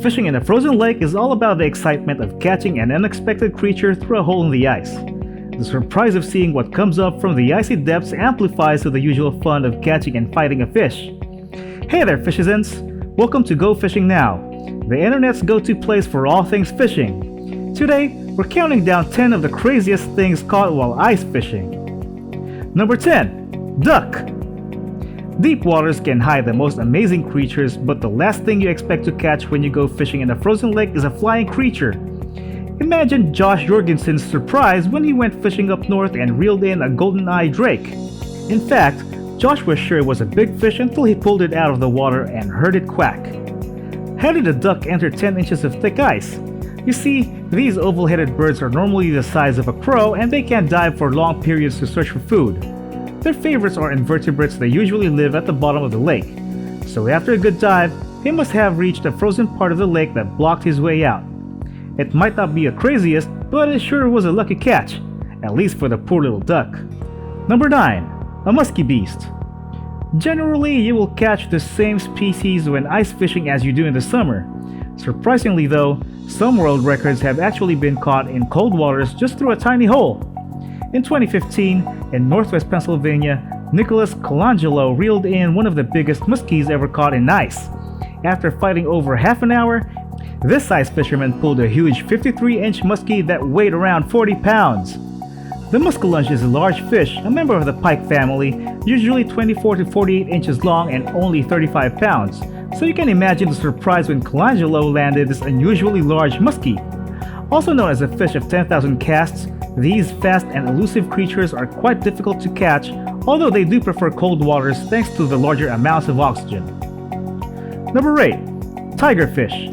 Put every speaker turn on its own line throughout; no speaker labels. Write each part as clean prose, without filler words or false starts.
Fishing in a frozen lake is all about the excitement of catching an unexpected creature through a hole in the ice. The surprise of seeing what comes up from the icy depths amplifies to the usual fun of catching and fighting a fish. Hey there, Fishizens! Welcome to Go Fishing Now, the internet's go-to place for all things fishing. Today, we're counting down 10 of the craziest things caught while ice fishing. Number 10. Duck. Deep waters can hide the most amazing creatures, but the last thing you expect to catch when you go fishing in a frozen lake is a flying creature. Imagine Josh Jorgensen's surprise when he went fishing up north and reeled in a goldeneye drake. In fact, Josh was sure it was a big fish until he pulled it out of the water and heard it quack. How did a duck enter 10 inches of thick ice? You see, these oval-headed birds are normally the size of a crow and they can dive for long periods to search for food. Their favorites are invertebrates that usually live at the bottom of the lake. So after a good dive, he must have reached a frozen part of the lake that blocked his way out. It might not be the craziest, but it sure was a lucky catch, at least for the poor little duck. Number 9. A musky beast. Generally, you will catch the same species when ice fishing as you do in the summer. Surprisingly though, some world records have actually been caught in cold waters just through a tiny hole. In 2015, in northwest Pennsylvania, Nicholas Colangelo reeled in one of the biggest muskies ever caught in ice. After fighting over half an hour, this ice fisherman pulled a huge 53-inch muskie that weighed around 40 pounds. The muskellunge is a large fish, a member of the pike family, usually 24 to 48 inches long and only 35 pounds, so you can imagine the surprise when Colangelo landed this unusually large muskie. Also known as a fish of 10,000 casts, these fast and elusive creatures are quite difficult to catch, although they do prefer cold waters thanks to the larger amounts of oxygen. Number 8. Tigerfish.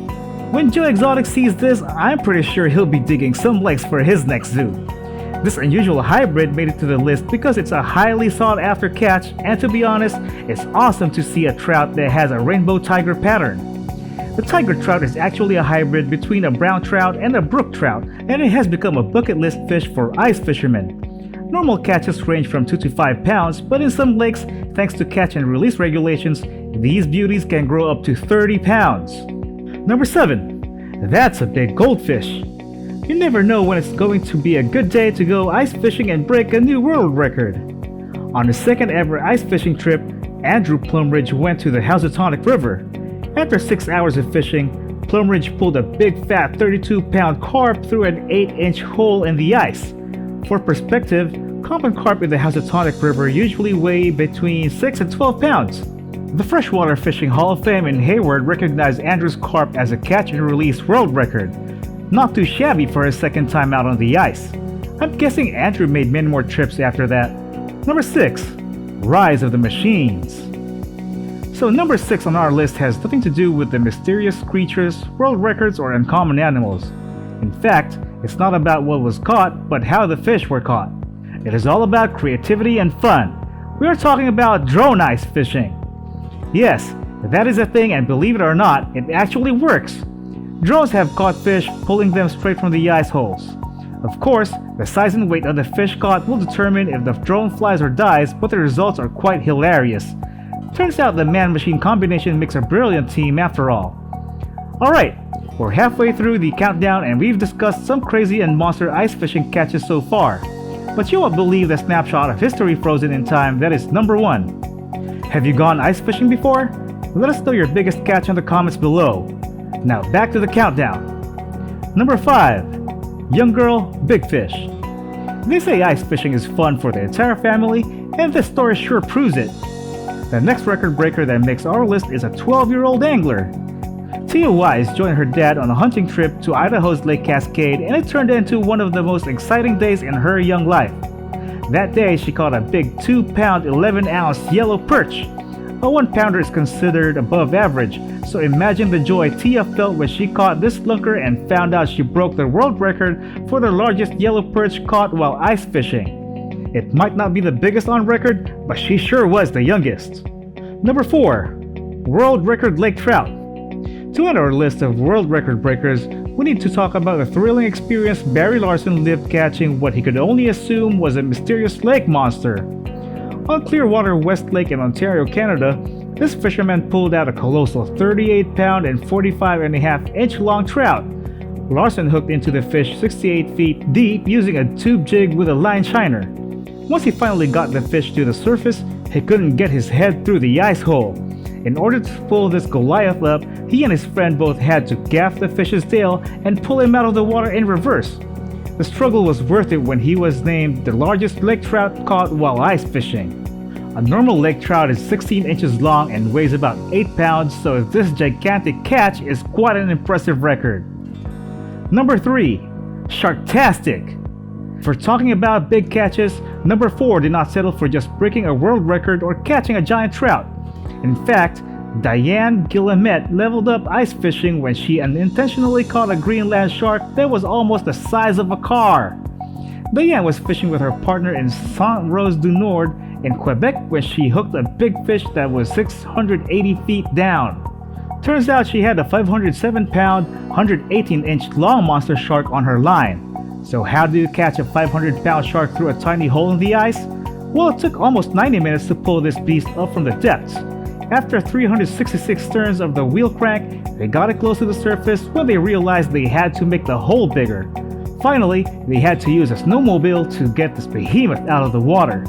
When Joe Exotic sees this, I'm pretty sure he'll be digging some lakes for his next zoo. This unusual hybrid made it to the list because it's a highly sought after catch, and to be honest, it's awesome to see a trout that has a rainbow tiger pattern. The tiger trout is actually a hybrid between a brown trout and a brook trout, and it has become a bucket list fish for ice fishermen. Normal catches range from 2 to 5 pounds, but in some lakes, thanks to catch and release regulations, these beauties can grow up to 30 pounds. Number 7. That's a big goldfish. You never know when it's going to be a good day to go ice fishing and break a new world record. On his second ever ice fishing trip, Andrew Plumridge went to the Housatonic River. After 6 hours of fishing, Plumridge pulled a big fat 32-pound carp through an 8-inch hole in the ice. For perspective, common carp in the Housatonic River usually weigh between 6 and 12 pounds. The Freshwater Fishing Hall of Fame in Hayward recognized Andrew's carp as a catch and release world record. Not too shabby for his second time out on the ice. I'm guessing Andrew made many more trips after that. Number 6. Rise of the Machines. So number 6 on our list has nothing to do with the mysterious creatures, world records, or uncommon animals. In fact, it's not about what was caught, but how the fish were caught. It is all about creativity and fun. We are talking about drone ice fishing. Yes, that is a thing, and believe it or not, it actually works. Drones have caught fish, pulling them straight from the ice holes. Of course, the size and weight of the fish caught will determine if the drone flies or dies, but the results are quite hilarious. Turns out the man-machine combination makes a brilliant team after all. Alright, we're halfway through the countdown and we've discussed some crazy and monster ice fishing catches so far. But you won't believe the snapshot of history frozen in time that is number 1. Have you gone ice fishing before? Let us know your biggest catch in the comments below. Now back to the countdown. Number 5. Young girl, big fish. They say ice fishing is fun for the entire family, and this story sure proves it. The next record breaker that makes our list is a 12-year-old angler. Tia Wise joined her dad on a hunting trip to Idaho's Lake Cascade, and it turned into one of the most exciting days in her young life. That day, she caught a big 2-pound, 11-ounce yellow perch. A 1-pounder is considered above average, so imagine the joy Tia felt when she caught this lunker and found out she broke the world record for the largest yellow perch caught while ice fishing. It might not be the biggest on record, but she sure was the youngest. Number 4. World record lake trout. To end our list of world record breakers, we need to talk about the thrilling experience Barry Larson lived catching what he could only assume was a mysterious lake monster. On Clearwater West Lake in Ontario, Canada, This fisherman pulled out a colossal 38-pound and 45.5-inch long trout. Larson hooked into the fish 68 feet deep using a tube jig with a line shiner. Once he finally got the fish to the surface, he couldn't get his head through the ice hole. In order to pull this Goliath up, he and his friend both had to gaff the fish's tail and pull him out of the water in reverse. The struggle was worth it when he was named the largest lake trout caught while ice fishing. A normal lake trout is 16 inches long and weighs about 8 pounds, so this gigantic catch is quite an impressive record. Number 3. Sharktastic. For talking about big catches, number 4 did not settle for just breaking a world record or catching a giant trout. In fact, Diane Guillemette leveled up ice fishing when she unintentionally caught a Greenland shark that was almost the size of a car. Diane was fishing with her partner in Saint-Rose-du-Nord in Quebec when she hooked a big fish that was 680 feet down. Turns out she had a 507-pound, 118-inch long monster shark on her line. So how do you catch a 500-pound shark through a tiny hole in the ice? Well, it took almost 90 minutes to pull this beast up from the depths. After 366 turns of the wheel crank, they got it close to the surface when they realized they had to make the hole bigger. Finally, they had to use a snowmobile to get this behemoth out of the water.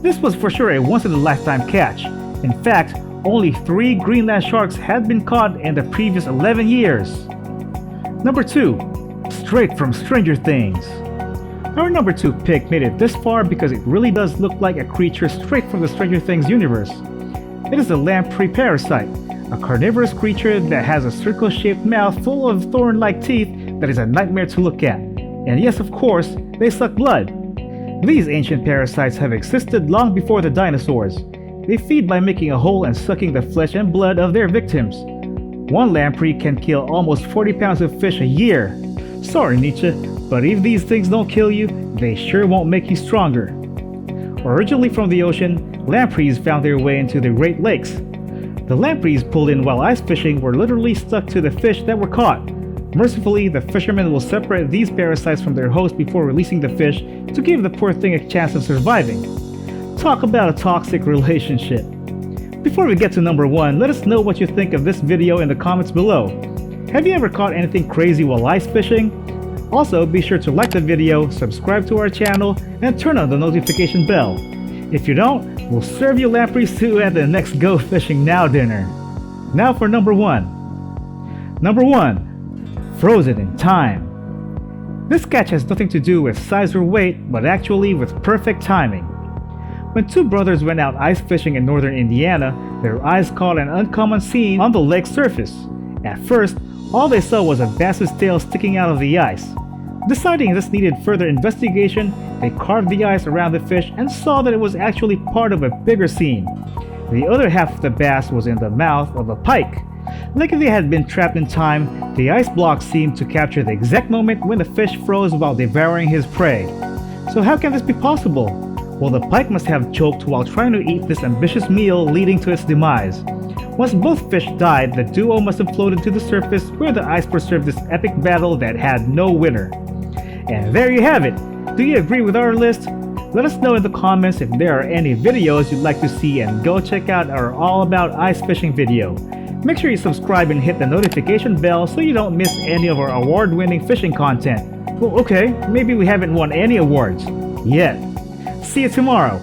This was for sure a once-in-a-lifetime catch. In fact, only 3 Greenland sharks had been caught in the previous 11 years. Number 2. Straight from Stranger Things. Our number 2 pick made it this far because it really does look like a creature straight from the Stranger Things universe. It is the lamprey parasite, a carnivorous creature that has a circle-shaped mouth full of thorn-like teeth that is a nightmare to look at. And yes, of course, they suck blood. These ancient parasites have existed long before the dinosaurs. They feed by making a hole and sucking the flesh and blood of their victims. One lamprey can kill almost 40 pounds of fish a year. Sorry, Nietzsche, but if these things don't kill you, they sure won't make you stronger. Originally from the ocean, lampreys found their way into the Great Lakes. The lampreys pulled in while ice fishing were literally stuck to the fish that were caught. Mercifully, the fishermen will separate these parasites from their host before releasing the fish to give the poor thing a chance of surviving. Talk about a toxic relationship. Before we get to number 1, let us know what you think of this video in the comments below. Have you ever caught anything crazy while ice fishing? Also, be sure to like the video, subscribe to our channel, and turn on the notification bell. If you don't, we'll serve you lamprey stew at the next Go Fishing Now dinner. Now for number 1. Number 1. Frozen in time. This catch has nothing to do with size or weight, but actually with perfect timing. When 2 brothers went out ice fishing in northern Indiana, their eyes caught an uncommon scene on the lake's surface. At first, all they saw was a bass's tail sticking out of the ice. Deciding this needed further investigation, they carved the ice around the fish and saw that it was actually part of a bigger scene. The other half of the bass was in the mouth of a pike. Like if they had been trapped in time, the ice block seemed to capture the exact moment when the fish froze while devouring his prey. So how can this be possible? Well, the pike must have choked while trying to eat this ambitious meal, leading to its demise. Once both fish died, the duo must have floated to the surface where the ice preserved this epic battle that had no winner. And there you have it! Do you agree with our list? Let us know in the comments if there are any videos you'd like to see, and go check out our all about ice fishing video. Make sure you subscribe and hit the notification bell so you don't miss any of our award-winning fishing content. Well, okay, maybe we haven't won any awards. Yet. See you tomorrow!